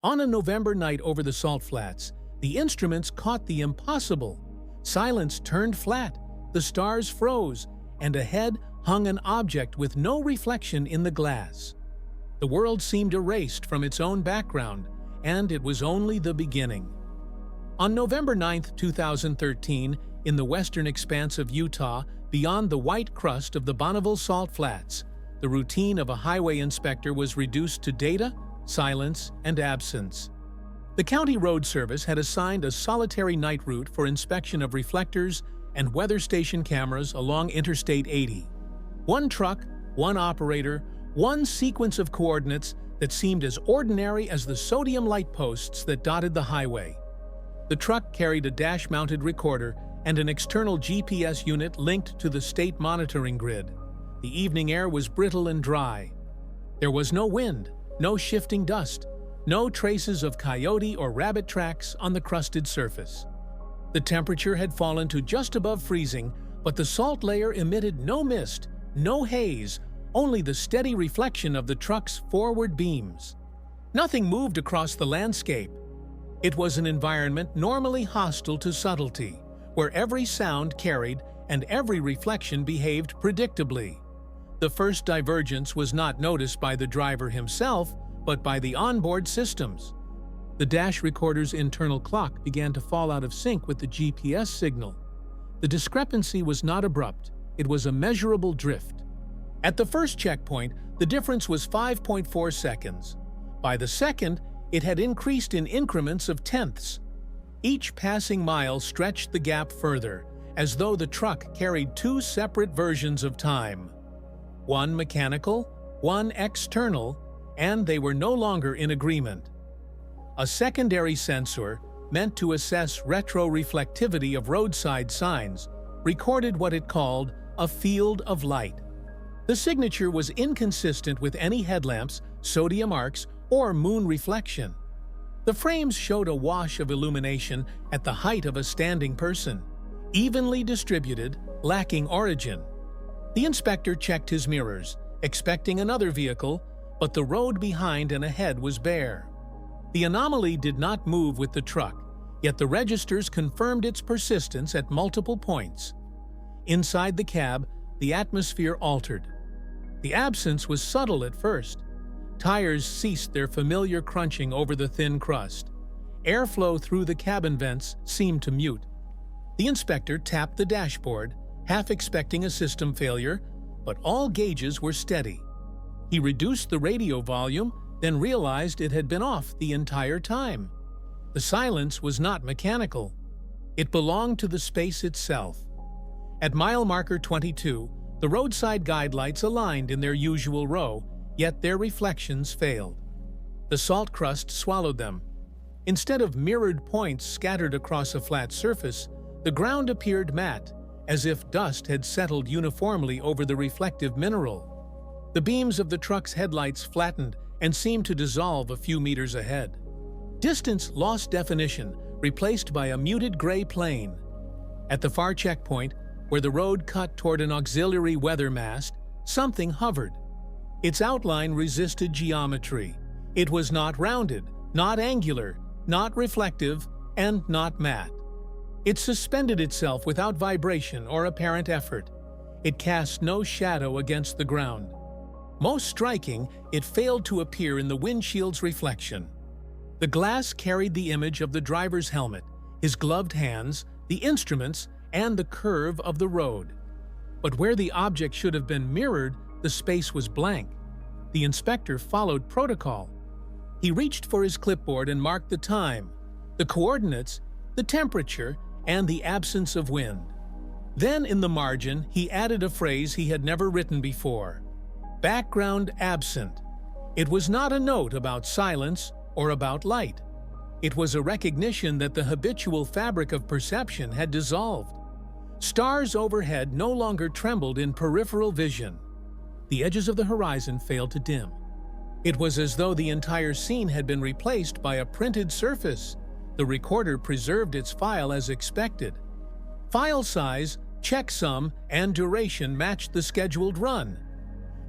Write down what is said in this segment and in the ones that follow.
On a November night over the salt flats, the instruments caught the impossible. Silence turned flat, the stars froze, and ahead hung an object with no reflection in the glass. The world seemed erased from its own background, and it was only the beginning. On November 9, 2013, in the western expanse of Utah, beyond the white crust of the Bonneville Salt Flats, the routine of a highway inspector was reduced to data, silence, and absence. The County Road Service had assigned a solitary night route for inspection of reflectors and weather station cameras along Interstate 80. One truck, one operator, one sequence of coordinates that seemed as ordinary as the sodium light posts that dotted the highway. The truck carried a dash-mounted recorder and an external GPS unit linked to the state monitoring grid. The evening air was brittle and dry. There was no wind, no shifting dust, no traces of coyote or rabbit tracks on the crusted surface. The temperature had fallen to just above freezing, but the salt layer emitted no mist, no haze, only the steady reflection of the truck's forward beams. Nothing moved across the landscape. It was an environment normally hostile to subtlety, where every sound carried and every reflection behaved predictably. The first divergence was not noticed by the driver himself, but by the onboard systems. The dash recorder's internal clock began to fall out of sync with the GPS signal. The discrepancy was not abrupt, it was a measurable drift. At the first checkpoint, the difference was 5.4 seconds. By the second, it had increased in increments of tenths. Each passing mile stretched the gap further, as though the truck carried two separate versions of time. One mechanical, one external, and they were no longer in agreement. A secondary sensor, meant to assess retroreflectivity of roadside signs, recorded what it called a field of light. The signature was inconsistent with any headlamps, sodium arcs, or moon reflection. The frames showed a wash of illumination at the height of a standing person, evenly distributed, lacking origin. The inspector checked his mirrors, expecting another vehicle, but the road behind and ahead was bare. The anomaly did not move with the truck, yet the registers confirmed its persistence at multiple points. Inside the cab, the atmosphere altered. The absence was subtle at first. Tires ceased their familiar crunching over the thin crust. Airflow through the cabin vents seemed to mute. The inspector tapped the dashboard, half expecting a system failure, but all gauges were steady. He reduced the radio volume, then realized it had been off the entire time. The silence was not mechanical. It belonged to the space itself. At mile marker 22, the roadside guide lights aligned in their usual row, yet their reflections failed. The salt crust swallowed them. Instead of mirrored points scattered across a flat surface, the ground appeared matte, as if dust had settled uniformly over the reflective mineral. The beams of the truck's headlights flattened and seemed to dissolve a few meters ahead. Distance lost definition, replaced by a muted gray plane. At the far checkpoint, where the road cut toward an auxiliary weather mast, something hovered. Its outline resisted geometry. It was not rounded, not angular, not reflective, and not matte. It suspended itself without vibration or apparent effort. It cast no shadow against the ground. Most striking, it failed to appear in the windshield's reflection. The glass carried the image of the driver's helmet, his gloved hands, the instruments, and the curve of the road. But where the object should have been mirrored, the space was blank. The inspector followed protocol. He reached for his clipboard and marked the time, the coordinates, the temperature, and the absence of wind. Then, in the margin, he added a phrase he had never written before: background absent. It was not a note about silence or about light. It was a recognition that the habitual fabric of perception had dissolved. Stars overhead no longer trembled in peripheral vision. The edges of the horizon failed to dim. It was as though the entire scene had been replaced by a printed surface. The recorder preserved its file as expected. File size, checksum, and duration matched the scheduled run.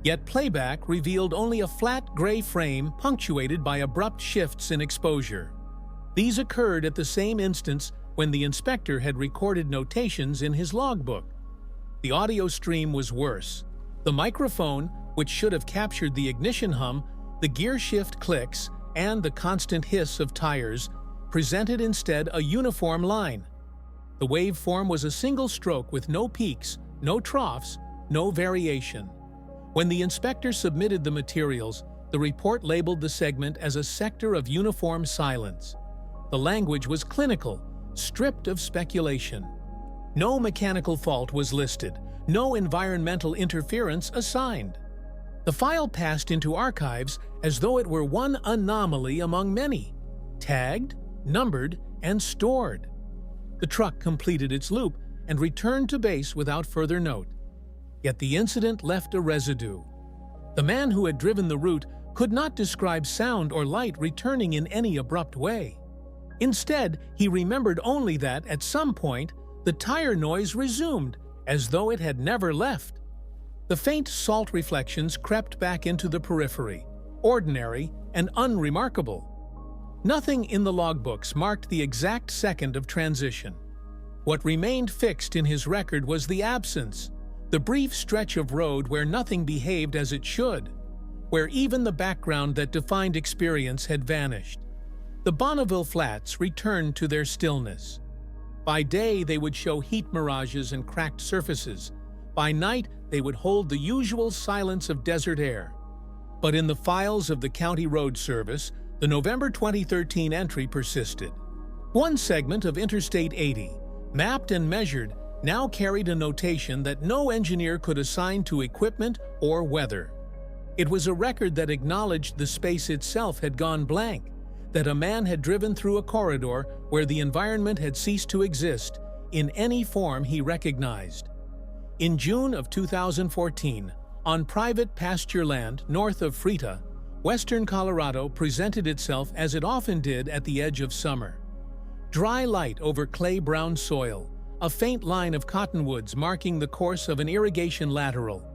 Yet playback revealed only a flat gray frame punctuated by abrupt shifts in exposure. These occurred at the same instance when the inspector had recorded notations in his logbook. The audio stream was worse. The microphone, which should have captured the ignition hum, the gear shift clicks, and the constant hiss of tires, presented instead a uniform line. The waveform was a single stroke with no peaks, no troughs, no variation. When the inspector submitted the materials, the report labeled the segment as a sector of uniform silence. The language was clinical, stripped of speculation. No mechanical fault was listed, no environmental interference assigned. The file passed into archives as though it were one anomaly among many, tagged, numbered, and stored. The truck completed its loop and returned to base without further note. Yet the incident left a residue. The man who had driven the route could not describe sound or light returning in any abrupt way. Instead, he remembered only that, at some point, the tire noise resumed, as though it had never left. The faint salt reflections crept back into the periphery, ordinary and unremarkable. Nothing in the logbooks marked the exact second of transition. What remained fixed in his record was the absence, the brief stretch of road where nothing behaved as it should, where even the background that defined experience had vanished. The Bonneville Flats returned to their stillness. By day, they would show heat mirages and cracked surfaces. By night, they would hold the usual silence of desert air. But in the files of the County Road Service, the November 2013 entry persisted. One segment of Interstate 80, mapped and measured, now carried a notation that no engineer could assign to equipment or weather. It was a record that acknowledged the space itself had gone blank, that a man had driven through a corridor where the environment had ceased to exist in any form he recognized. In June of 2014, on private pasture land north of Frita, western Colorado presented itself as it often did at the edge of summer. Dry light over clay-brown soil, a faint line of cottonwoods marking the course of an irrigation lateral,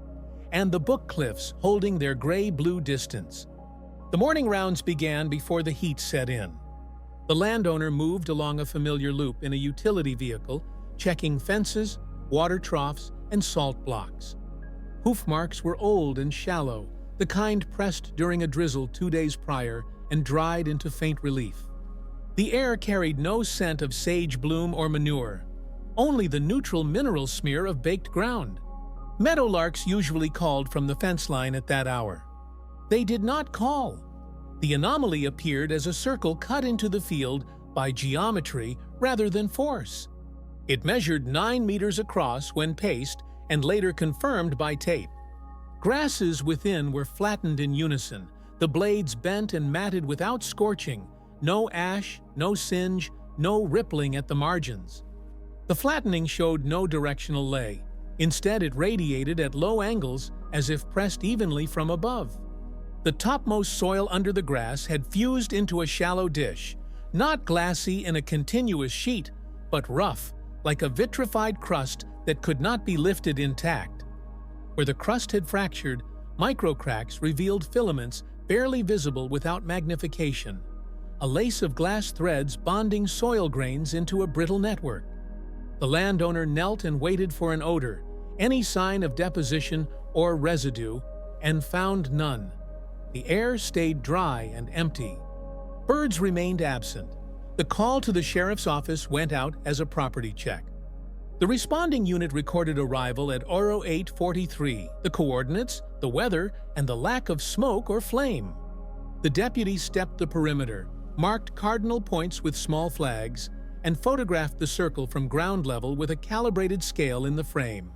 and the book cliffs holding their gray-blue distance. The morning rounds began before the heat set in. The landowner moved along a familiar loop in a utility vehicle, checking fences, water troughs, and salt blocks. Hoof marks were old and shallow, the kind pressed during a drizzle 2 days prior and dried into faint relief. The air carried no scent of sage bloom or manure, only the neutral mineral smear of baked ground. Meadowlarks usually called from the fence line at that hour. They did not call. The anomaly appeared as a circle cut into the field by geometry rather than force. It measured 9 meters across when paced and later confirmed by tape. Grasses within were flattened in unison, the blades bent and matted without scorching, no ash, no singe, no rippling at the margins. The flattening showed no directional lay. Instead, it radiated at low angles as if pressed evenly from above. The topmost soil under the grass had fused into a shallow dish, not glassy in a continuous sheet, but rough, like a vitrified crust that could not be lifted intact. Where the crust had fractured, microcracks revealed filaments barely visible without magnification, a lace of glass threads bonding soil grains into a brittle network. The landowner knelt and waited for an odor, any sign of deposition or residue, and found none. The air stayed dry and empty. Birds remained absent. The call to the sheriff's office went out as a property check. The responding unit recorded arrival at Oro 843, the coordinates, the weather, and the lack of smoke or flame. The deputy stepped the perimeter, marked cardinal points with small flags, and photographed the circle from ground level with a calibrated scale in the frame.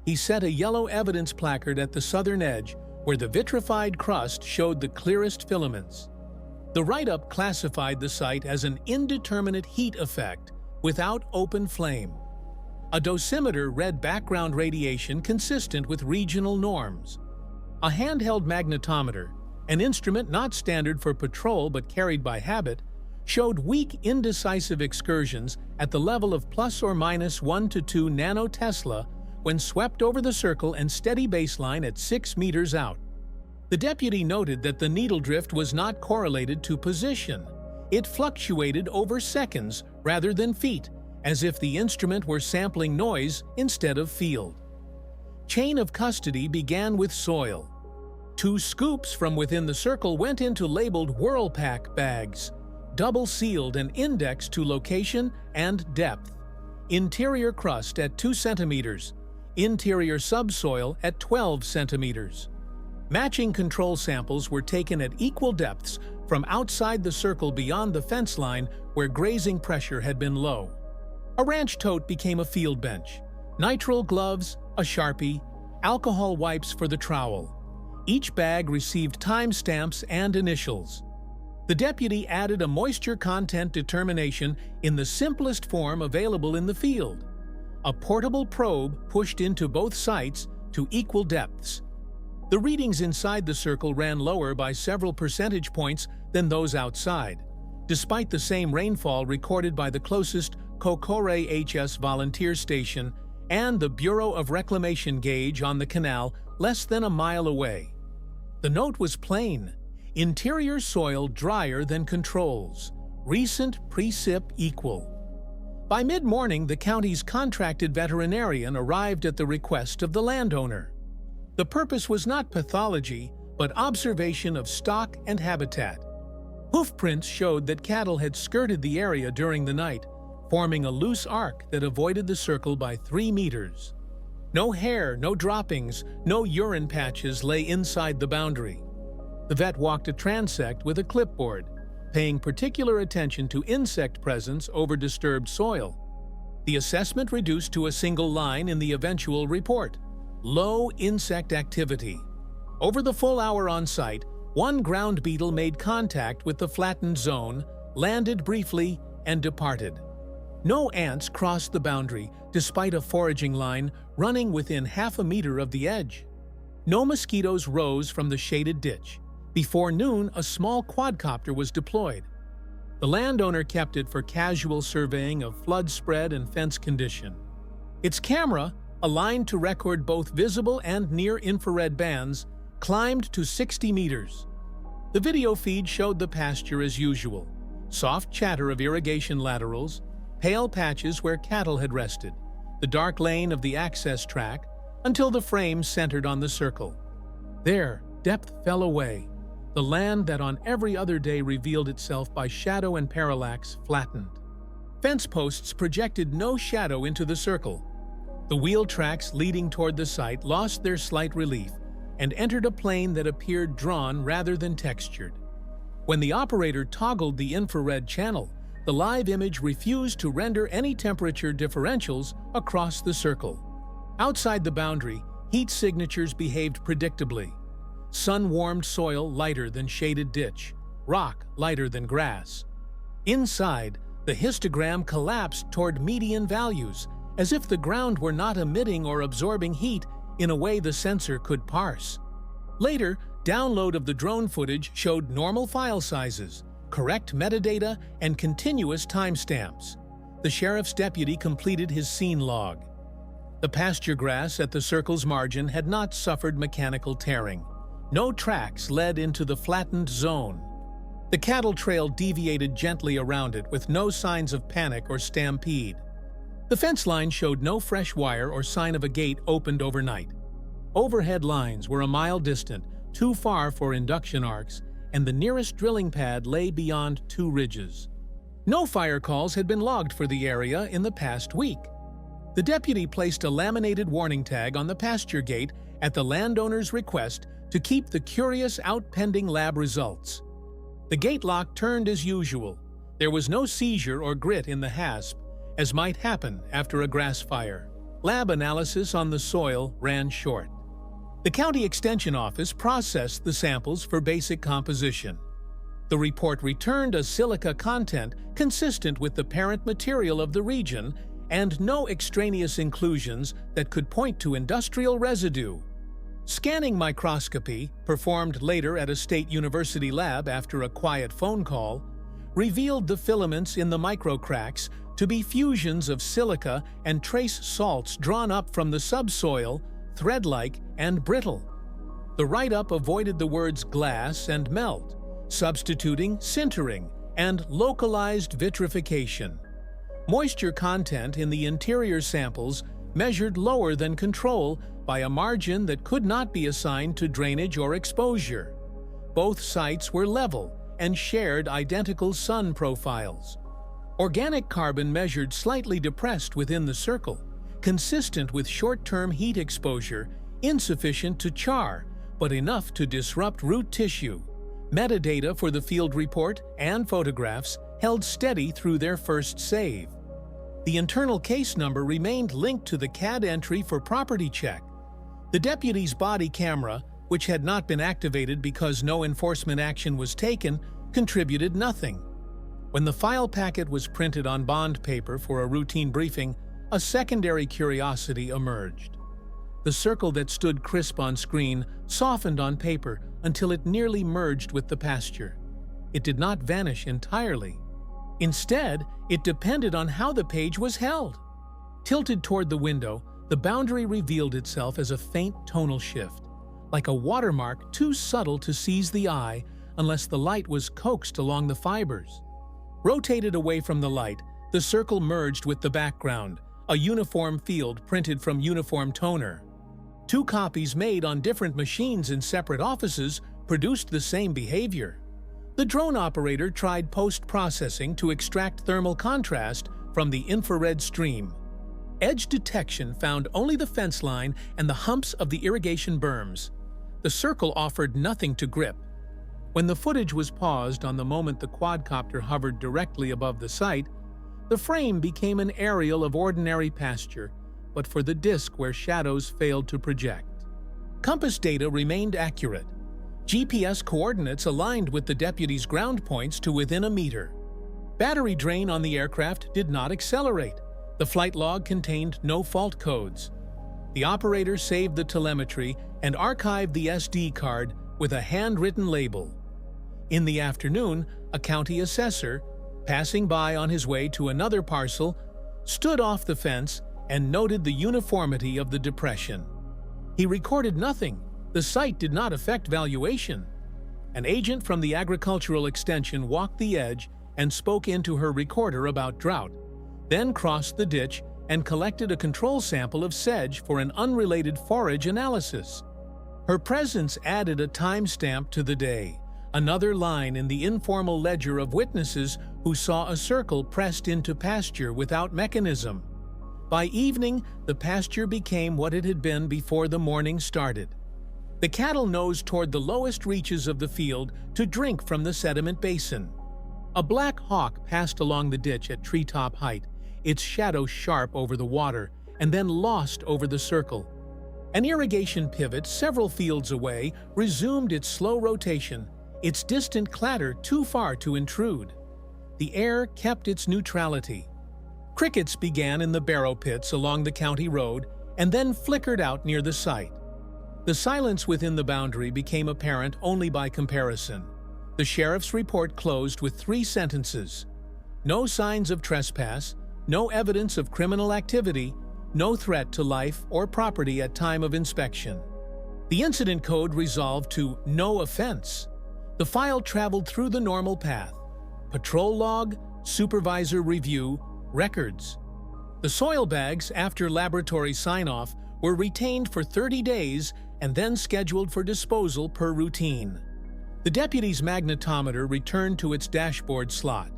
He set a yellow evidence placard at the southern edge where the vitrified crust showed the clearest filaments. The write-up classified the site as an indeterminate heat effect without open flame. A dosimeter read background radiation consistent with regional norms. A handheld magnetometer, an instrument not standard for patrol but carried by habit, showed weak indecisive excursions at the level of plus or minus 1 to 2 nanotesla when swept over the circle and steady baseline at 6 meters out. The deputy noted that the needle drift was not correlated to position. It fluctuated over seconds rather than feet, as if the instrument were sampling noise instead of field. Chain of custody began with soil. 2 scoops from within the circle went into labeled Whirlpack bags, double-sealed and indexed to location and depth. Interior crust at 2 centimeters, interior subsoil at 12 centimeters. Matching control samples were taken at equal depths from outside the circle beyond the fence line where grazing pressure had been low. A ranch tote became a field bench. Nitrile gloves, a Sharpie, alcohol wipes for the trowel. Each bag received timestamps and initials. The deputy added a moisture content determination in the simplest form available in the field. A portable probe pushed into both sites to equal depths. The readings inside the circle ran lower by several percentage points than those outside, despite the same rainfall recorded by the closest Kokore HS volunteer station and the Bureau of Reclamation gauge on the canal less than a mile away. The note was plain: interior soil drier than controls, recent precip equal. By mid-morning, the county's contracted veterinarian arrived at the request of the landowner. The purpose was not pathology, but observation of stock and habitat. Hoofprints showed that cattle had skirted the area during the night, forming a loose arc that avoided the circle by 3 meters. No hair, no droppings, no urine patches lay inside the boundary. The vet walked a transect with a clipboard, paying particular attention to insect presence over disturbed soil. The assessment reduced to a single line in the eventual report: low insect activity. Over the full hour on site, 1 ground beetle made contact with the flattened zone, landed briefly, and departed. No ants crossed the boundary, despite a foraging line running within half a meter of the edge. No mosquitoes rose from the shaded ditch. Before noon, a small quadcopter was deployed. The landowner kept it for casual surveying of flood spread and fence condition. Its camera, aligned to record both visible and near-infrared bands, climbed to 60 meters. The video feed showed the pasture as usual: soft chatter of irrigation laterals, pale patches where cattle had rested, the dark lane of the access track, until the frame centered on the circle. There, depth fell away. The land that on every other day revealed itself by shadow and parallax flattened. Fence posts projected no shadow into the circle. The wheel tracks leading toward the site lost their slight relief and entered a plane that appeared drawn rather than textured. When the operator toggled the infrared channel, the live image refused to render any temperature differentials across the circle. Outside the boundary, heat signatures behaved predictably. Sun-warmed soil lighter than shaded ditch, rock lighter than grass. Inside, the histogram collapsed toward median values, as if the ground were not emitting or absorbing heat in a way the sensor could parse. Later, download of the drone footage showed normal file sizes, correct metadata, and continuous timestamps. The sheriff's deputy completed his scene log. The pasture grass at the circle's margin had not suffered mechanical tearing. No tracks led into the flattened zone. The cattle trail deviated gently around it with no signs of panic or stampede. The fence line showed no fresh wire or sign of a gate opened overnight. Overhead lines were a mile distant, too far for induction arcs, and the nearest drilling pad lay beyond 2 ridges. No fire calls had been logged for the area in the past week. The deputy placed a laminated warning tag on the pasture gate at the landowner's request to keep the curious out pending lab results. The gate lock turned as usual. There was no seizure or grit in the hasp, as might happen after a grass fire. Lab analysis on the soil ran short. The county extension office processed the samples for basic composition. The report returned a silica content consistent with the parent material of the region and no extraneous inclusions that could point to industrial residue. Scanning microscopy, performed later at a state university lab after a quiet phone call, revealed the filaments in the microcracks to be fusions of silica and trace salts drawn up from the subsoil, thread-like and brittle. The write-up avoided the words glass and melt, substituting sintering and localized vitrification. Moisture content in the interior samples measured lower than control by a margin that could not be assigned to drainage or exposure. Both sites were level and shared identical sun profiles. Organic carbon measured slightly depressed within the circle, consistent with short-term heat exposure, insufficient to char, but enough to disrupt root tissue. Metadata for the field report and photographs held steady through their first save. The internal case number remained linked to the CAD entry for property check. The deputy's body camera, which had not been activated because no enforcement action was taken, contributed nothing. When the file packet was printed on bond paper for a routine briefing, a secondary curiosity emerged. The circle that stood crisp on screen softened on paper until it nearly merged with the pasture. It did not vanish entirely. Instead, it depended on how the page was held. Tilted toward the window, the boundary revealed itself as a faint tonal shift, like a watermark too subtle to seize the eye unless the light was coaxed along the fibers. Rotated away from the light, the circle merged with the background, a uniform field printed from uniform toner. Two copies made on different machines in separate offices produced the same behavior. The drone operator tried post-processing to extract thermal contrast from the infrared stream. Edge detection found only the fence line and the humps of the irrigation berms. The circle offered nothing to grip. When the footage was paused on the moment the quadcopter hovered directly above the site, the frame became an aerial of ordinary pasture, but for the disk where shadows failed to project. Compass data remained accurate. GPS coordinates aligned with the deputy's ground points to within a meter. Battery drain on the aircraft did not accelerate. The flight log contained no fault codes. The operator saved the telemetry and archived the SD card with a handwritten label. In the afternoon, a county assessor, passing by on his way to another parcel, stood off the fence and noted the uniformity of the depression. He recorded nothing. The site did not affect valuation. An agent from the agricultural extension walked the edge and spoke into her recorder about drought, then crossed the ditch and collected a control sample of sedge for an unrelated forage analysis. Her presence added a timestamp to the day, another line in the informal ledger of witnesses who saw a circle pressed into pasture without mechanism. By evening, the pasture became what it had been before the morning started. The cattle nosed toward the lowest reaches of the field to drink from the sediment basin. A black hawk passed along the ditch at treetop height, its shadow sharp over the water, and then lost over the circle. An irrigation pivot several fields away resumed its slow rotation, its distant clatter too far to intrude. The air kept its neutrality. Crickets began in the barrow pits along the county road and then flickered out near the site. The silence within the boundary became apparent only by comparison. The sheriff's report closed with 3 sentences. No signs of trespass, no evidence of criminal activity, no threat to life or property at time of inspection. The incident code resolved to no offense. The file traveled through the normal path: patrol log, supervisor review, records. The soil bags, after laboratory sign-off, were retained for 30 days and then scheduled for disposal per routine. The deputy's magnetometer returned to its dashboard slot.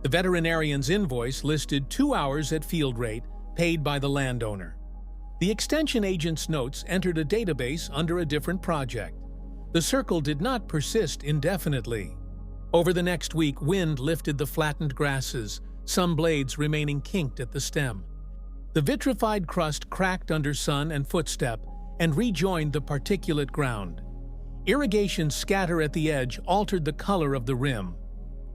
The veterinarian's invoice listed 2 hours at field rate, paid by the landowner. The extension agent's notes entered a database under a different project. The circle did not persist indefinitely. Over the next week, wind lifted the flattened grasses, some blades remaining kinked at the stem. The vitrified crust cracked under sun and footstep and rejoined the particulate ground. Irrigation scatter at the edge altered the color of the rim.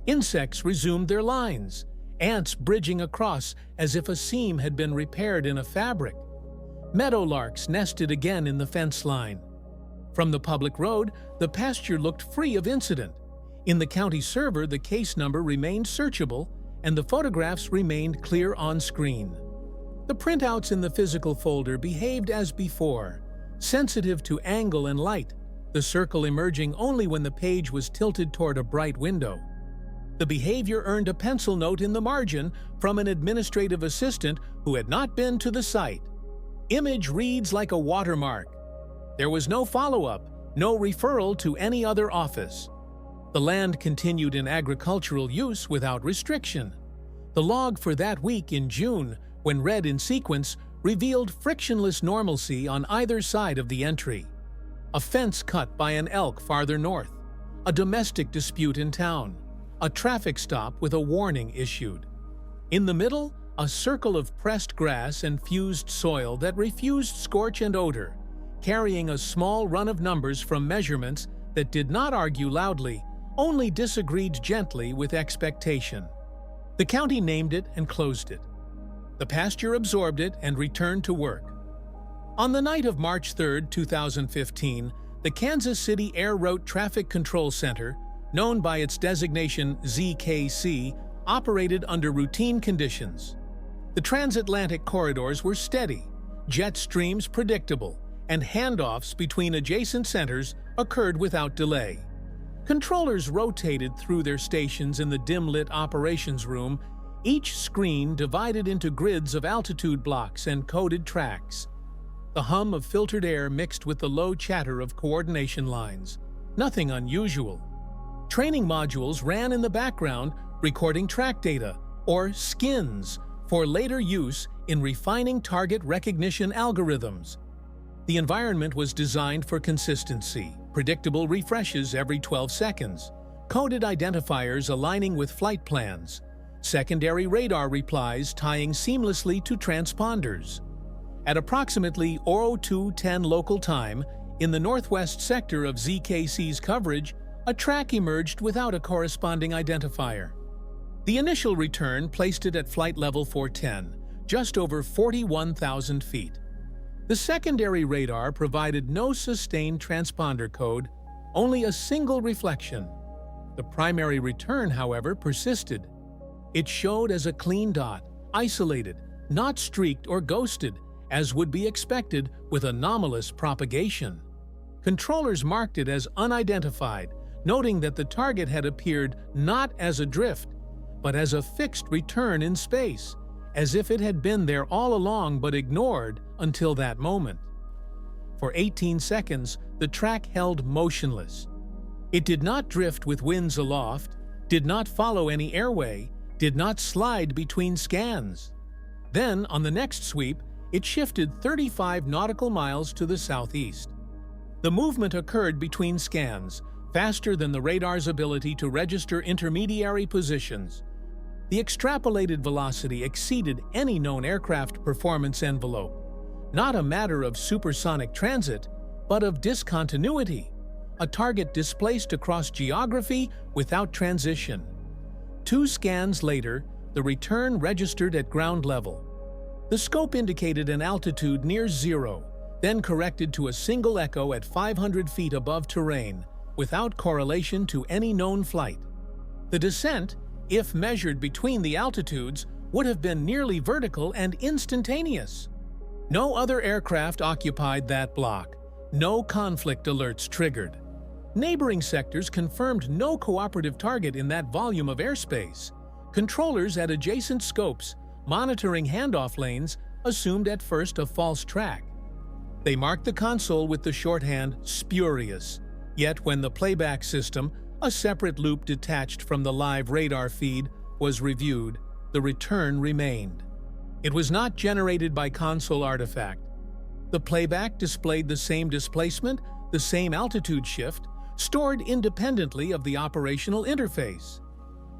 Insects resumed their lines, ants bridging across as if a seam had been repaired in a fabric. Meadowlarks nested again in the fence line. From the public road, the pasture looked free of incident. In the county server, the case number remained searchable, and the photographs remained clear on screen. The printouts in the physical folder behaved as before, sensitive to angle and light, the circle emerging only when the page was tilted toward a bright window. The behavior earned a pencil note in the margin from an administrative assistant who had not been to the site. Image reads like a watermark. There was no follow-up, no referral to any other office. The land continued in agricultural use without restriction. The log for that week in June, when read in sequence, revealed frictionless normalcy on either side of the entry. A fence cut by an elk farther north, a domestic dispute in town, a traffic stop with a warning issued. In the middle, a circle of pressed grass and fused soil that refused scorch and odor, carrying a small run of numbers from measurements that did not argue loudly, only disagreed gently with expectation. The county named it and closed it. The pasture absorbed it and returned to work. On the night of March 3, 2015, the Kansas City Air Route Traffic Control Center, known by its designation ZKC, operated under routine conditions. The transatlantic corridors were steady, jet streams predictable, and handoffs between adjacent centers occurred without delay. Controllers rotated through their stations in the dim-lit operations room, each screen divided into grids of altitude blocks and coded tracks. The hum of filtered air mixed with the low chatter of coordination lines. Nothing unusual. Training modules ran in the background, recording track data, or skins, for later use in refining target recognition algorithms. The environment was designed for consistency, predictable refreshes every 12 seconds, coded identifiers aligning with flight plans, secondary radar replies tying seamlessly to transponders. At approximately 2010 local time, in the northwest sector of ZKC's coverage, a track emerged without a corresponding identifier. The initial return placed it at flight level 410, just over 41,000 feet. The secondary radar provided no sustained transponder code, only a single reflection. The primary return, however, persisted. It showed as a clean dot, isolated, not streaked or ghosted, as would be expected with anomalous propagation. Controllers marked it as unidentified, noting that the target had appeared not as a drift, but as a fixed return in space, as if it had been there all along but ignored until that moment. For 18 seconds, the track held motionless. It did not drift with winds aloft, did not follow any airway, did not slide between scans. Then, on the next sweep, it shifted 35 nautical miles to the southeast. The movement occurred between scans, faster than the radar's ability to register intermediary positions. The extrapolated velocity exceeded any known aircraft performance envelope. Not a matter of supersonic transit, but of discontinuity, a target displaced across geography without transition. 2 scans later, the return registered at ground level. The scope indicated an altitude near zero, then corrected to a single echo at 500 feet above terrain, without correlation to any known flight. The descent, if measured between the altitudes, would have been nearly vertical and instantaneous. No other aircraft occupied that block. No conflict alerts triggered. Neighboring sectors confirmed no cooperative target in that volume of airspace. Controllers at adjacent scopes, monitoring handoff lanes, assumed at first a false track. They marked the console with the shorthand "spurious." Yet when the playback system, a separate loop detached from the live radar feed, was reviewed, the return remained. It was not generated by console artifact. The playback displayed the same displacement, the same altitude shift, stored independently of the operational interface.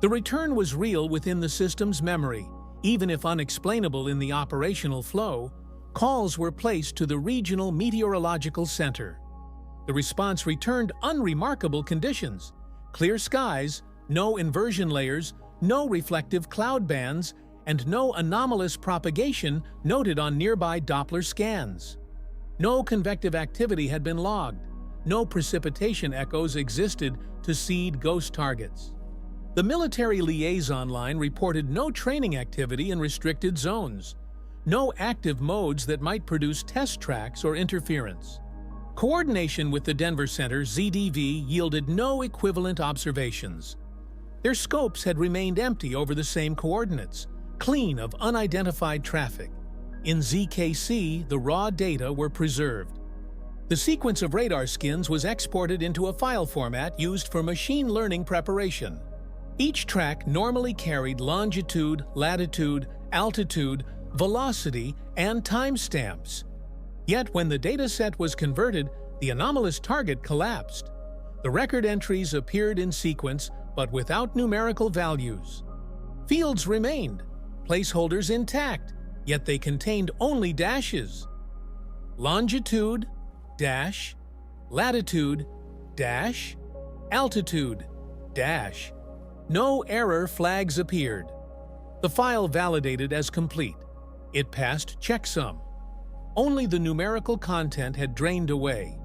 The return was real within the system's memory, even if unexplainable in the operational flow. Calls were placed to the Regional Meteorological Center. The response returned unremarkable conditions: clear skies, no inversion layers, no reflective cloud bands, and no anomalous propagation noted on nearby Doppler scans. No convective activity had been logged. No precipitation echoes existed to seed ghost targets. The military liaison line reported no training activity in restricted zones, no active modes that might produce test tracks or interference. Coordination with the Denver Center (ZDV) yielded no equivalent observations. Their scopes had remained empty over the same coordinates, clean of unidentified traffic. In ZKC, the raw data were preserved. The sequence of radar skins was exported into a file format used for machine learning preparation. Each track normally carried longitude, latitude, altitude, velocity, and timestamps. Yet when the dataset was converted, the anomalous target collapsed. The record entries appeared in sequence, but without numerical values. Fields remained, placeholders intact, yet they contained only dashes. Longitude, dash, latitude, dash, altitude, dash. No error flags appeared. The file validated as complete. It passed checksum. Only the numerical content had drained away.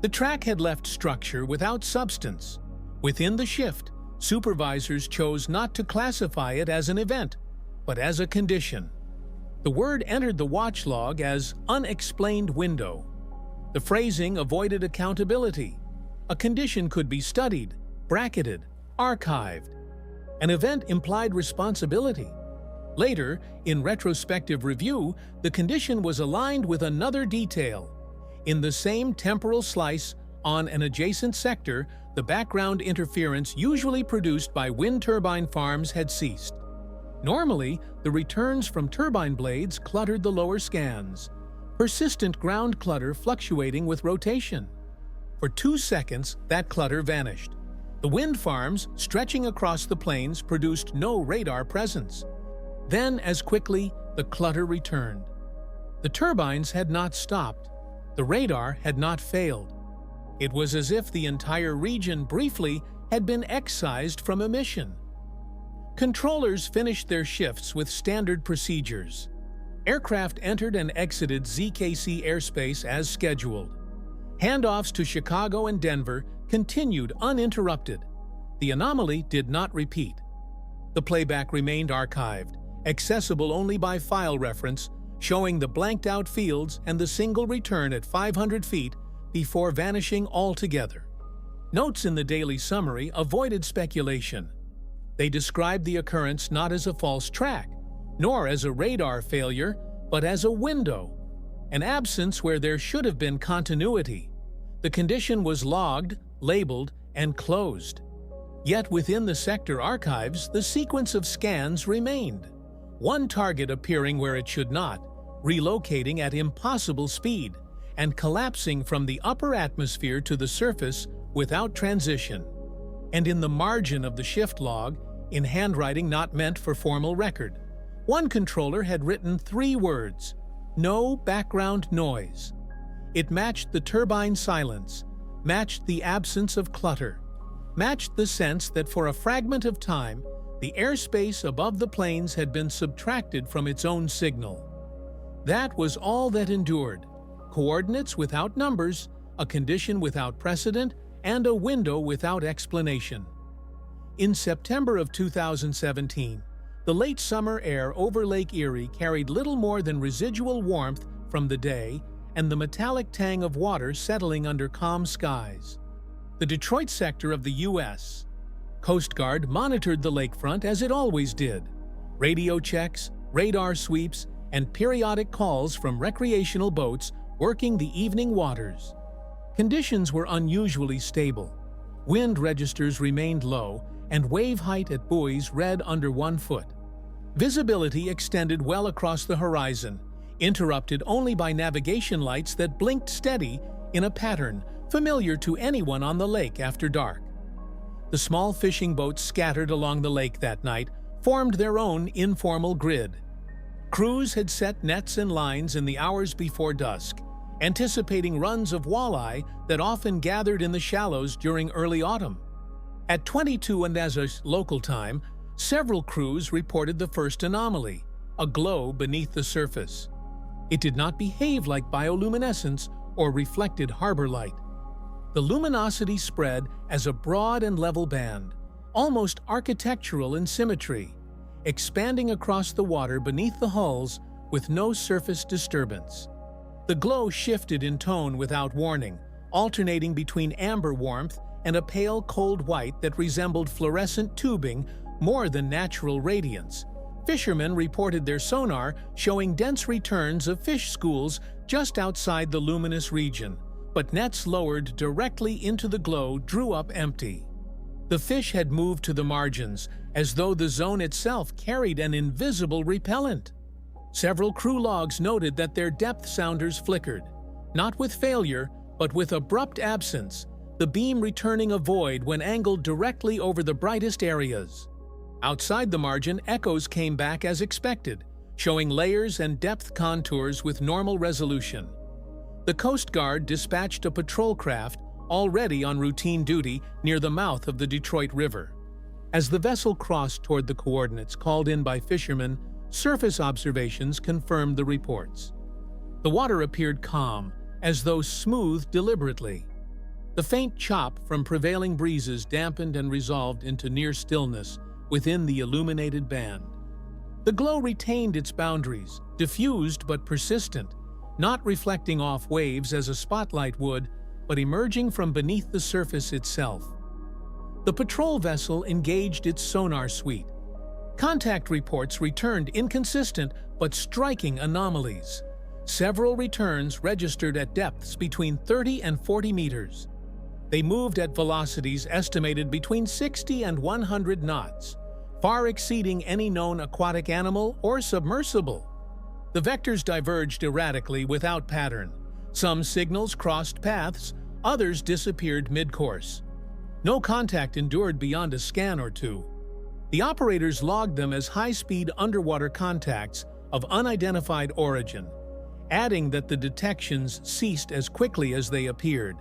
The track had left structure without substance. Within the shift, supervisors chose not to classify it as an event, but as a condition. The word entered the watch log as unexplained window. The phrasing avoided accountability. A condition could be studied, bracketed, archived. An event implied responsibility. Later, in retrospective review, the condition was aligned with another detail. In the same temporal slice, on an adjacent sector, the background interference usually produced by wind turbine farms had ceased. Normally, the returns from turbine blades cluttered the lower scans, persistent ground clutter fluctuating with rotation. For 2 seconds, that clutter vanished. The wind farms, stretching across the plains, produced no radar presence. Then, as quickly, the clutter returned. The turbines had not stopped. The radar had not failed. It was as if the entire region briefly had been excised from emission. Controllers finished their shifts with standard procedures. Aircraft entered and exited ZKC airspace as scheduled. Handoffs to Chicago and Denver continued uninterrupted. The anomaly did not repeat. The playback remained archived, accessible only by file reference, showing the blanked-out fields and the single return at 500 feet before vanishing altogether. Notes in the daily summary avoided speculation. They described the occurrence not as a false track, nor as a radar failure, but as a window, an absence where there should have been continuity. The condition was logged, labeled, and closed. Yet within the sector archives, the sequence of scans remained. One target appearing where it should not, relocating at impossible speed, and collapsing from the upper atmosphere to the surface without transition. And in the margin of the shift log, in handwriting not meant for formal record, one controller had written 3 words: no background noise. It matched the turbine silence, matched the absence of clutter, matched the sense that for a fragment of time, the airspace above the plains had been subtracted from its own signal. That was all that endured: coordinates without numbers, a condition without precedent, and a window without explanation. In September of 2017, the late summer air over Lake Erie carried little more than residual warmth from the day and the metallic tang of water settling under calm skies. The Detroit sector of the U.S. Coast Guard monitored the lakefront as it always did. Radio checks, radar sweeps, and periodic calls from recreational boats working the evening waters. Conditions were unusually stable. Wind registers remained low, and wave height at buoys read under 1 foot. Visibility extended well across the horizon, interrupted only by navigation lights that blinked steady in a pattern familiar to anyone on the lake after dark. The small fishing boats scattered along the lake that night formed their own informal grid. Crews had set nets and lines in the hours before dusk, anticipating runs of walleye that often gathered in the shallows during early autumn. At 2010's local time, several crews reported the first anomaly, a glow beneath the surface. It did not behave like bioluminescence or reflected harbor light. The luminosity spread as a broad and level band, almost architectural in symmetry, expanding across the water beneath the hulls with no surface disturbance. The glow shifted in tone without warning, alternating between amber warmth and a pale cold white that resembled fluorescent tubing more than natural radiance. Fishermen reported their sonar showing dense returns of fish schools just outside the luminous region, but nets lowered directly into the glow drew up empty. The fish had moved to the margins, as though the zone itself carried an invisible repellent. Several crew logs noted that their depth sounders flickered, not with failure, but with abrupt absence, the beam returning a void when angled directly over the brightest areas. Outside the margin, echoes came back as expected, showing layers and depth contours with normal resolution. The Coast Guard dispatched a patrol craft already on routine duty near the mouth of the Detroit River. As the vessel crossed toward the coordinates called in by fishermen, surface observations confirmed the reports. The water appeared calm, as though smoothed deliberately. The faint chop from prevailing breezes dampened and resolved into near stillness within the illuminated band. The glow retained its boundaries, diffused but persistent, not reflecting off waves as a spotlight would, but emerging from beneath the surface itself. The patrol vessel engaged its sonar suite. Contact reports returned inconsistent but striking anomalies. Several returns registered at depths between 30 and 40 meters. They moved at velocities estimated between 60 and 100 knots, far exceeding any known aquatic animal or submersible. The vectors diverged erratically without pattern. Some signals crossed paths, others disappeared mid-course. No contact endured beyond a scan or two. The operators logged them as high-speed underwater contacts of unidentified origin, adding that the detections ceased as quickly as they appeared.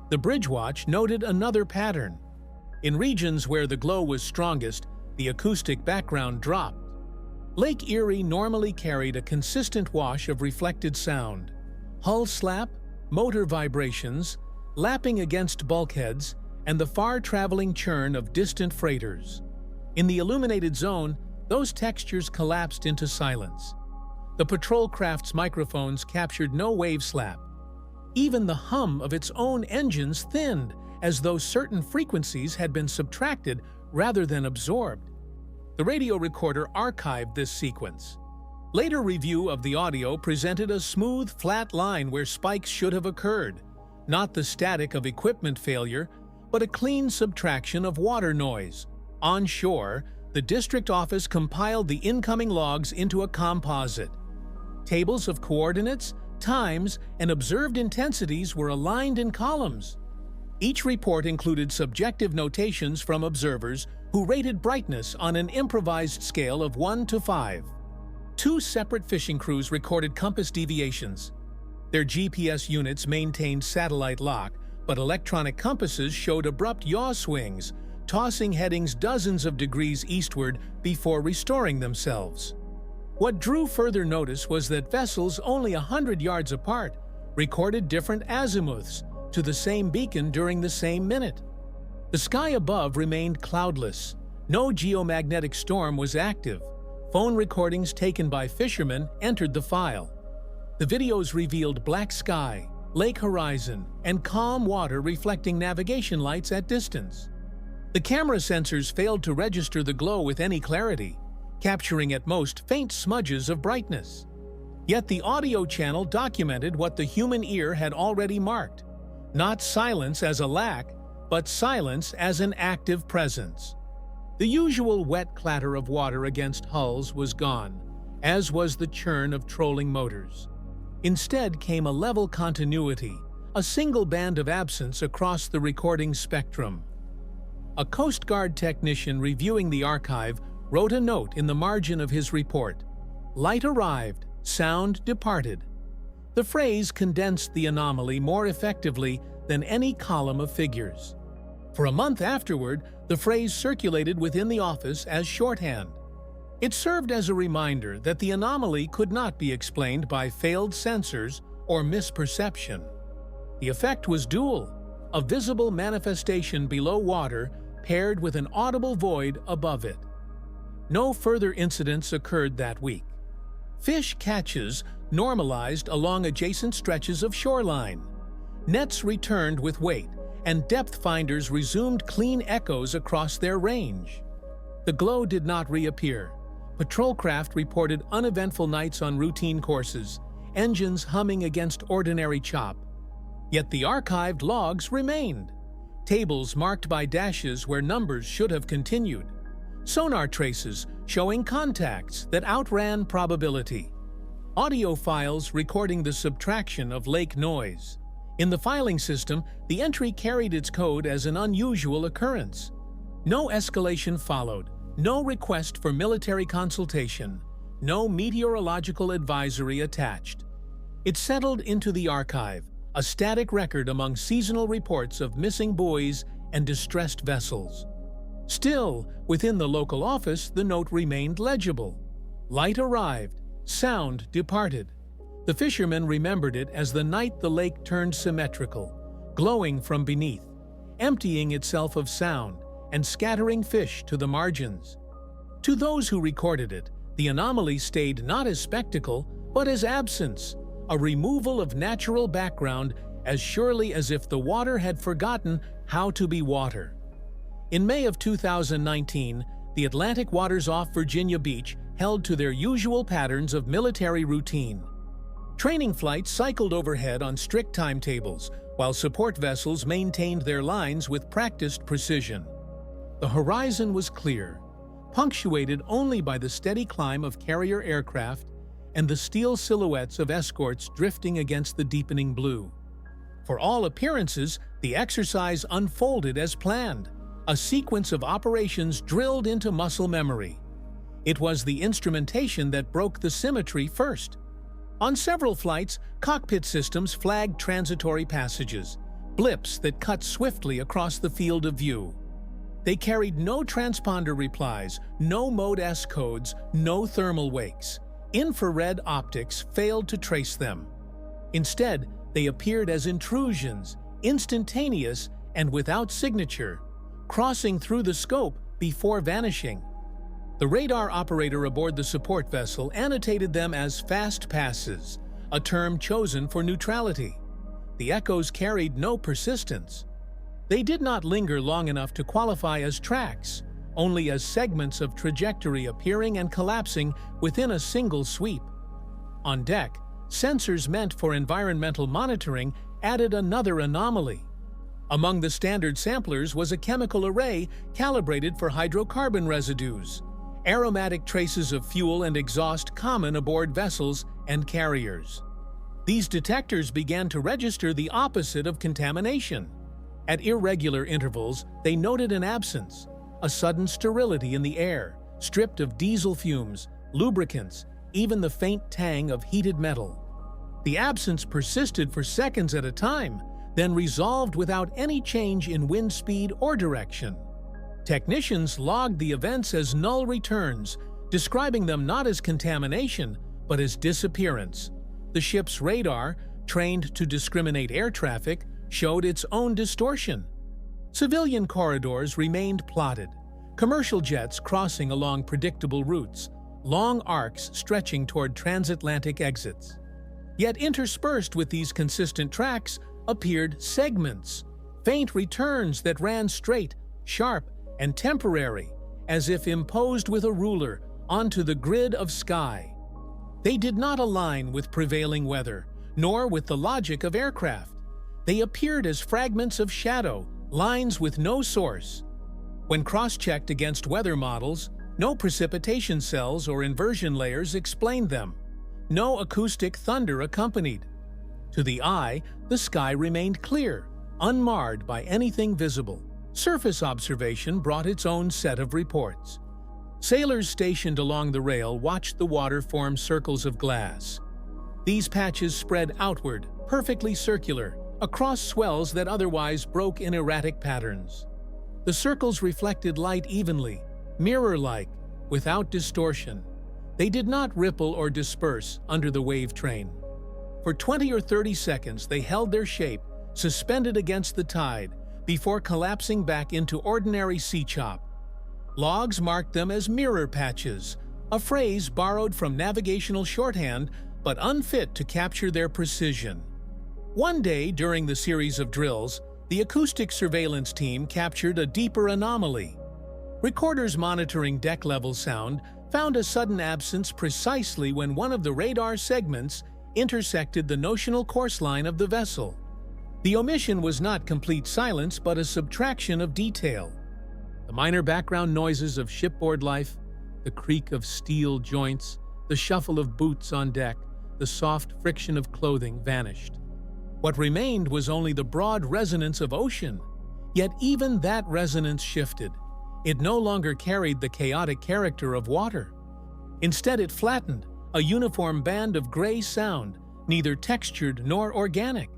The Bridgewatch noted another pattern. In regions where the glow was strongest, the acoustic background dropped. Lake Erie normally carried a consistent wash of reflected sound. Hull slap, motor vibrations, lapping against bulkheads, and the far-traveling churn of distant freighters. In the illuminated zone, those textures collapsed into silence. The patrol craft's microphones captured no wave slap. Even the hum of its own engines thinned, as though certain frequencies had been subtracted rather than absorbed. The radio recorder archived this sequence. Later review of the audio presented a smooth, flat line where spikes should have occurred, not the static of equipment failure, but a clean subtraction of water noise. On shore, the district office compiled the incoming logs into a composite. Tables of coordinates, times, and observed intensities were aligned in columns. Each report included subjective notations from observers who rated brightness on an improvised scale of 1 to 5. Two separate fishing crews recorded compass deviations. Their GPS units maintained satellite lock, but electronic compasses showed abrupt yaw swings, tossing headings dozens of degrees eastward before restoring themselves. What drew further notice was that vessels only 100 yards apart recorded different azimuths to the same beacon during the same minute. The sky above remained cloudless. No geomagnetic storm was active. Phone recordings taken by fishermen entered the file. The videos revealed black sky, lake horizon, and calm water reflecting navigation lights at distance. The camera sensors failed to register the glow with any clarity, capturing at most faint smudges of brightness. Yet the audio channel documented what the human ear had already marked: not silence as a lack, but silence as an active presence. The usual wet clatter of water against hulls was gone, as was the churn of trolling motors. Instead came a level continuity, a single band of absence across the recording spectrum. A Coast Guard technician reviewing the archive wrote a note in the margin of his report: "Light arrived, sound departed." The phrase condensed the anomaly more effectively than any column of figures. For a month afterward, the phrase circulated within the office as shorthand. It served as a reminder that the anomaly could not be explained by failed sensors or misperception. The effect was dual: a visible manifestation below water paired with an audible void above it. No further incidents occurred that week. Fish catches normalized along adjacent stretches of shoreline. Nets returned with weight, and depth finders resumed clean echoes across their range. The glow did not reappear. Patrol craft reported uneventful nights on routine courses, engines humming against ordinary chop. Yet the archived logs remained. Tables marked by dashes where numbers should have continued. Sonar traces showing contacts that outran probability. Audio files recording the subtraction of lake noise. In the filing system, the entry carried its code as an unusual occurrence. No escalation followed, no request for military consultation, no meteorological advisory attached. It settled into the archive, a static record among seasonal reports of missing buoys and distressed vessels. Still, within the local office, the note remained legible. Light arrived, sound departed. The fishermen remembered it as the night the lake turned symmetrical, glowing from beneath, emptying itself of sound and scattering fish to the margins. To those who recorded it, the anomaly stayed not as spectacle, but as absence, a removal of natural background as surely as if the water had forgotten how to be water. In May of 2019, the Atlantic waters off Virginia Beach held to their usual patterns of military routine. Training flights cycled overhead on strict timetables, while support vessels maintained their lines with practiced precision. The horizon was clear, punctuated only by the steady climb of carrier aircraft and the steel silhouettes of escorts drifting against the deepening blue. For all appearances, the exercise unfolded as planned, a sequence of operations drilled into muscle memory. It was the instrumentation that broke the symmetry first. On several flights, cockpit systems flagged transitory passages, blips that cut swiftly across the field of view. They carried no transponder replies, no Mode S codes, no thermal wakes. Infrared optics failed to trace them. Instead, they appeared as intrusions, instantaneous and without signature, crossing through the scope before vanishing. The radar operator aboard the support vessel annotated them as fast passes, a term chosen for neutrality. The echoes carried no persistence. They did not linger long enough to qualify as tracks, only as segments of trajectory appearing and collapsing within a single sweep. On deck, sensors meant for environmental monitoring added another anomaly. Among the standard samplers was a chemical array calibrated for hydrocarbon residues, aromatic traces of fuel and exhaust common aboard vessels and carriers. These detectors began to register the opposite of contamination. At irregular intervals, they noted an absence, a sudden sterility in the air, stripped of diesel fumes, lubricants, even the faint tang of heated metal. The absence persisted for seconds at a time, then resolved without any change in wind speed or direction. Technicians logged the events as null returns, describing them not as contamination, but as disappearance. The ship's radar, trained to discriminate air traffic, showed its own distortion. Civilian corridors remained plotted, commercial jets crossing along predictable routes, long arcs stretching toward transatlantic exits. Yet interspersed with these consistent tracks appeared segments, faint returns that ran straight, sharp, and temporary, as if imposed with a ruler onto the grid of sky. They did not align with prevailing weather, nor with the logic of aircraft. They appeared as fragments of shadow, lines with no source. When cross-checked against weather models, no precipitation cells or inversion layers explained them. No acoustic thunder accompanied. To the eye, the sky remained clear, unmarred by anything visible. Surface observation brought its own set of reports. Sailors stationed along the rail watched the water form circles of glass. These patches spread outward, perfectly circular, across swells that otherwise broke in erratic patterns. The circles reflected light evenly, mirror-like, without distortion. They did not ripple or disperse under the wave train. For 20 or 30 seconds they held their shape, suspended against the tide, before collapsing back into ordinary sea chop. Logs marked them as mirror patches, a phrase borrowed from navigational shorthand but unfit to capture their precision. One day during the series of drills, the acoustic surveillance team captured a deeper anomaly. Recorders monitoring deck-level sound found a sudden absence precisely when one of the radar segments intersected the notional course line of the vessel. The omission was not complete silence but a subtraction of detail. The minor background noises of shipboard life, the creak of steel joints, the shuffle of boots on deck, the soft friction of clothing vanished. What remained was only the broad resonance of ocean. Yet even that resonance shifted. It no longer carried the chaotic character of water. Instead, it flattened, a uniform band of gray sound, neither textured nor organic.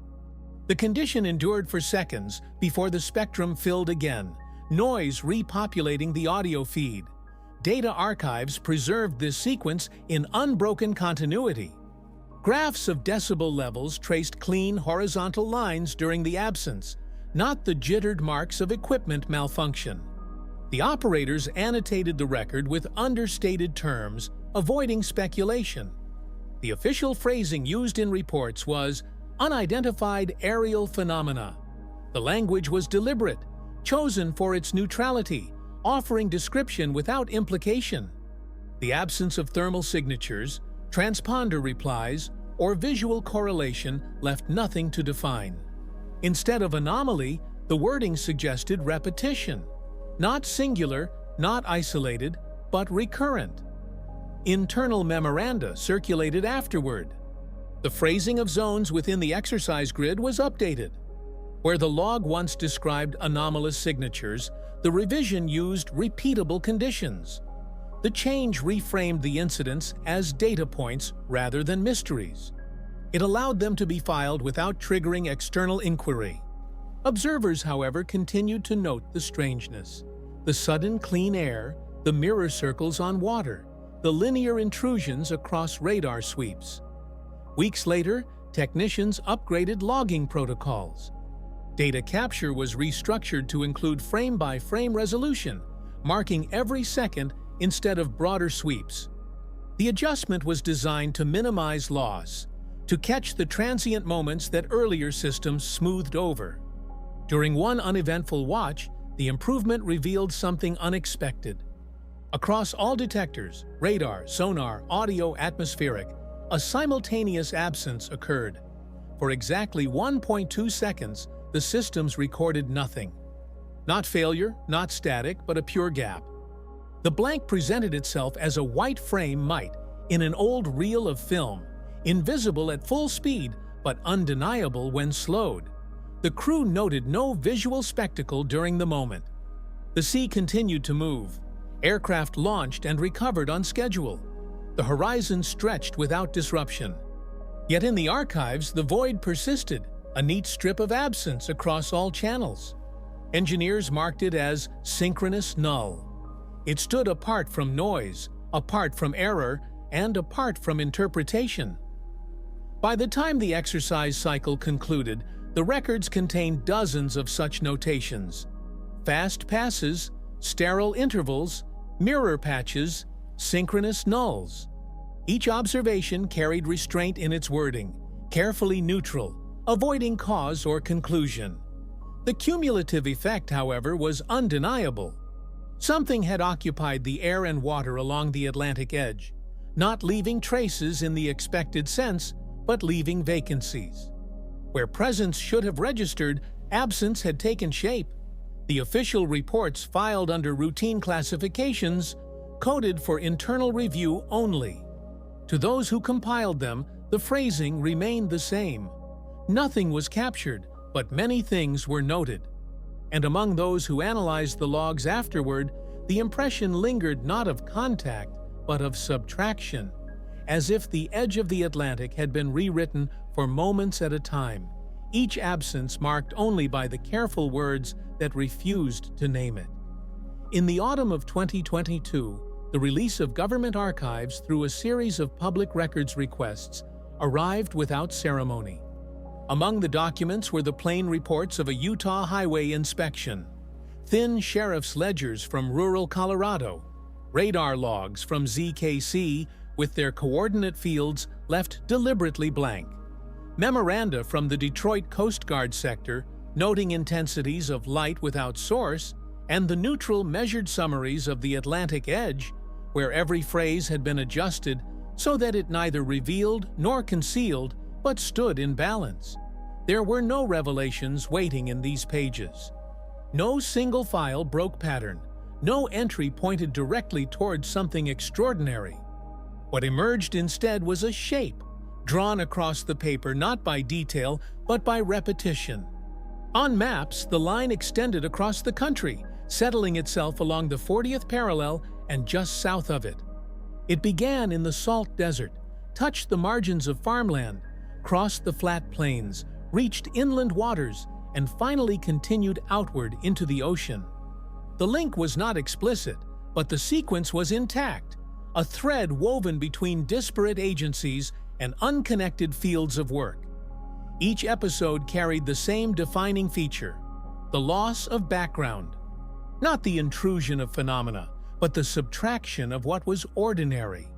The condition endured for seconds before the spectrum filled again, noise repopulating the audio feed. Data archives preserved this sequence in unbroken continuity. Graphs of decibel levels traced clean horizontal lines during the absence, not the jittered marks of equipment malfunction. The operators annotated the record with understated terms, avoiding speculation. The official phrasing used in reports was unidentified aerial phenomena. The language was deliberate, chosen for its neutrality, offering description without implication. The absence of thermal signatures, transponder replies, or visual correlation left nothing to define. Instead of anomaly, the wording suggested repetition. Not singular, not isolated, but recurrent. Internal memoranda circulated afterward. The phrasing of zones within the exercise grid was updated. Where the log once described anomalous signatures, the revision used repeatable conditions. The change reframed the incidents as data points rather than mysteries. It allowed them to be filed without triggering external inquiry. Observers, however, continued to note the strangeness. The sudden clean air, the mirror circles on water, the linear intrusions across radar sweeps. Weeks later, technicians upgraded logging protocols. Data capture was restructured to include frame-by-frame resolution, marking every second instead of broader sweeps. The adjustment was designed to minimize loss, to catch the transient moments that earlier systems smoothed over. During one uneventful watch, the improvement revealed something unexpected. Across all detectors, radar, sonar, audio, atmospheric, a simultaneous absence occurred. For exactly 1.2 seconds, the systems recorded nothing. Not failure, not static, but a pure gap. The blank presented itself as a white frame might in an old reel of film, invisible at full speed but undeniable when slowed. The crew noted no visual spectacle during the moment. The sea continued to move. Aircraft launched and recovered on schedule. The horizon stretched without disruption. Yet in the archives, the void persisted, a neat strip of absence across all channels. Engineers marked it as synchronous null. It stood apart from noise, apart from error, and apart from interpretation. By the time the exercise cycle concluded, the records contained dozens of such notations: fast passes, sterile intervals, mirror patches, synchronous nulls. Each observation carried restraint in its wording, carefully neutral, avoiding cause or conclusion. The cumulative effect, however, was undeniable. Something had occupied the air and water along the Atlantic edge, not leaving traces in the expected sense, but leaving vacancies. Where presence should have registered, absence had taken shape. The official reports filed under routine classifications coded for internal review only. To those who compiled them, the phrasing remained the same. Nothing was captured, but many things were noted. And among those who analyzed the logs afterward, the impression lingered not of contact, but of subtraction, as if the edge of the Atlantic had been rewritten for moments at a time, each absence marked only by the careful words that refused to name it. In the autumn of 2022, the release of government archives through a series of public records requests arrived without ceremony. Among the documents were the plain reports of a Utah highway inspection, thin sheriff's ledgers from rural Colorado, radar logs from ZKC with their coordinate fields left deliberately blank, memoranda from the Detroit Coast Guard sector noting intensities of light without source, and the neutral measured summaries of the Atlantic Edge, where every phrase had been adjusted so that it neither revealed nor concealed but stood in balance. There were no revelations waiting in these pages. No single file broke pattern. No entry pointed directly towards something extraordinary. What emerged instead was a shape, drawn across the paper not by detail but by repetition. On maps, the line extended across the country, settling itself along the 40th parallel and just south of it. It began in the salt desert, touched the margins of farmland, crossed the flat plains, reached inland waters, and finally continued outward into the ocean. The link was not explicit, but the sequence was intact, a thread woven between disparate agencies and unconnected fields of work. Each episode carried the same defining feature: the loss of background. Not the intrusion of phenomena, but the subtraction of what was ordinary.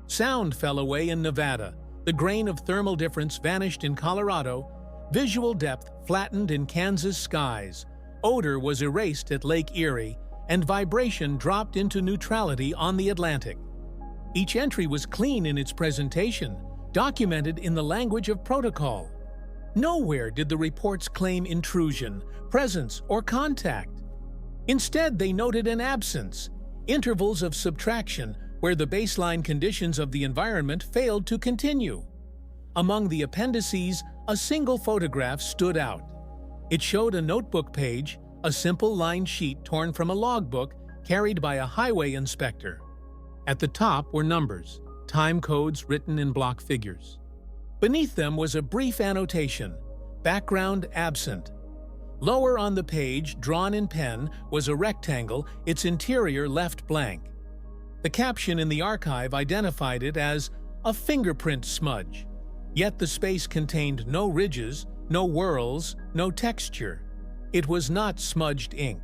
Sound fell away in Nevada, the grain of thermal difference vanished in Colorado, visual depth flattened in Kansas skies, odor was erased at Lake Erie, and vibration dropped into neutrality on the Atlantic. Each entry was clean in its presentation, documented in the language of protocol. Nowhere did the reports claim intrusion, presence, or contact. Instead, they noted an absence, intervals of subtraction where the baseline conditions of the environment failed to continue. Among the appendices, a single photograph stood out. It showed a notebook page, a simple lined sheet torn from a logbook carried by a highway inspector. At the top were numbers, time codes written in block figures. Beneath them was a brief annotation, background absent. Lower on the page, drawn in pen, was a rectangle, its interior left blank. The caption in the archive identified it as a fingerprint smudge. Yet the space contained no ridges, no whorls, no texture. It was not smudged ink.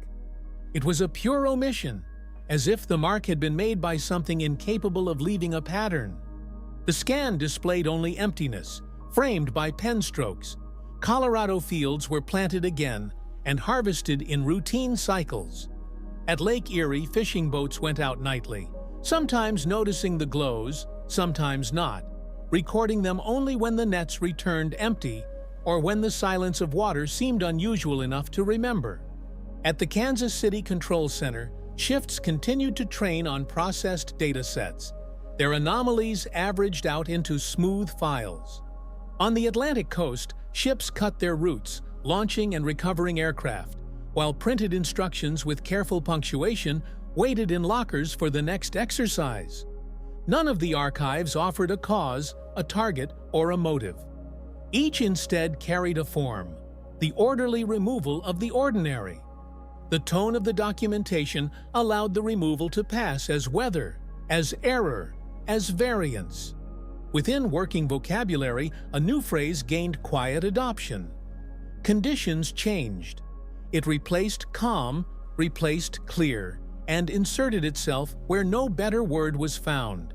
It was a pure omission, as if the mark had been made by something incapable of leaving a pattern. The scan displayed only emptiness, framed by pen strokes. Colorado fields were planted again and harvested in routine cycles. At Lake Erie, fishing boats went out nightly, sometimes noticing the glows, sometimes not, recording them only when the nets returned empty or when the silence of water seemed unusual enough to remember. At the Kansas City Control Center, shifts continued to train on processed data sets. Their anomalies averaged out into smooth files. On the Atlantic coast, ships cut their routes, launching and recovering aircraft, while printed instructions with careful punctuation waited in lockers for the next exercise. None of the archives offered a cause, a target, or a motive. Each instead carried a form, the orderly removal of the ordinary. The tone of the documentation allowed the removal to pass as weather, as error, as variance. Within working vocabulary, a new phrase gained quiet adoption. Conditions changed. It replaced calm, replaced clear, and inserted itself where no better word was found.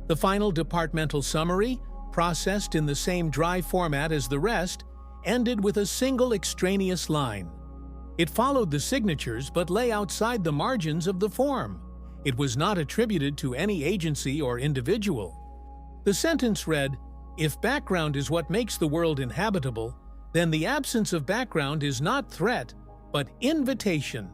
The final departmental summary, processed in the same dry format as the rest, ended with a single extraneous line. It followed the signatures but lay outside the margins of the form. It was not attributed to any agency or individual. The sentence read, "If background is what makes the world inhabitable, then the absence of background is not threat, but invitation."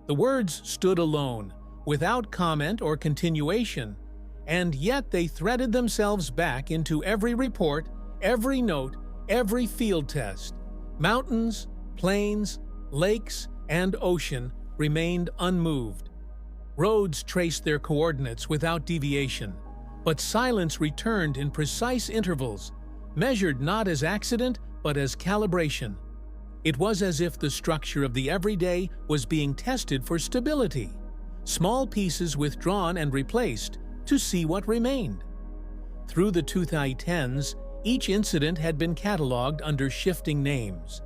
The words stood alone, without comment or continuation, and yet they threaded themselves back into every report, every note, every field test. Mountains, plains, lakes, and ocean remained unmoved. Roads traced their coordinates without deviation, but silence returned in precise intervals, measured not as accident but as calibration. It was as if the structure of the everyday was being tested for stability, small pieces withdrawn and replaced to see what remained. Through the 2010's, Each incident had been cataloged under shifting names.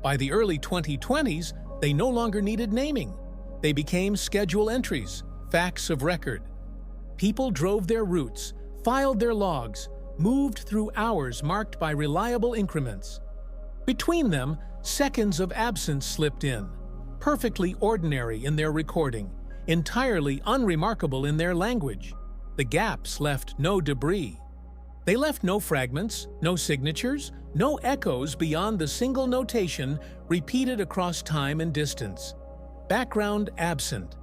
By the early 2020s, they no longer needed naming. They became schedule entries, facts of record. People drove their routes, filed their logs, moved through hours marked by reliable increments. Between them, seconds of absence slipped in, perfectly ordinary in their recording, entirely unremarkable in their language. The gaps left no debris. They left no fragments, no signatures, no echoes beyond the single notation repeated across time and distance. Background absent.